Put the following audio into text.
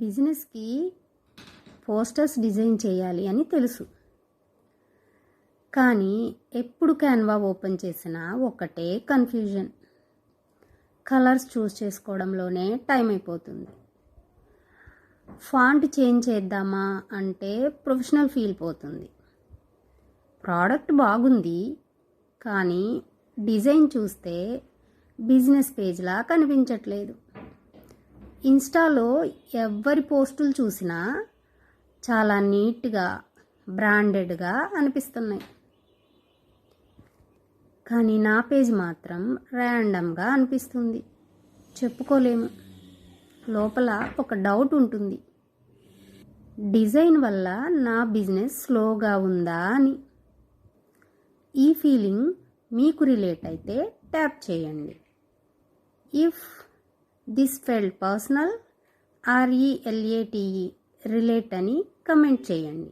బిజినెస్కి posters design చేయాలి అని తెలుసు, కానీ ఎప్పుడు క్యాన్వా ఓపెన్ చేసినా ఒకటే కన్ఫ్యూజన్. కలర్స్ చూస్ చేసుకోవడంలోనే టైం అయిపోతుంది. ఫాంట్ చేంజ్ చేద్దామా అంటే ప్రొఫెషనల్ ఫీల్ పోతుంది. ప్రోడక్ట్ బాగుంది, కానీ డిజైన్ చూస్తే బిజినెస్ పేజ్లా కనిపించట్లేదు. ఇన్స్టాలో ఎవరి పోస్టులు చూసినా చాలా నీట్గా, బ్రాండెడ్గా అనిపిస్తున్నాయి, కానీ నా పేజ్ మాత్రం ర్యాండమ్గా అనిపిస్తుంది. చెప్పుకోలేము. లోపల ఒక డౌట్ ఉంటుంది, డిజైన్ వల్ల నా బిజినెస్ స్లోగా ఉందా అని. ఈ ఫీలింగ్ మీకు రిలేట్ అయితే ట్యాప్ చేయండి. If this felt personal, RELATE relate అని కమెంట్ చేయండి.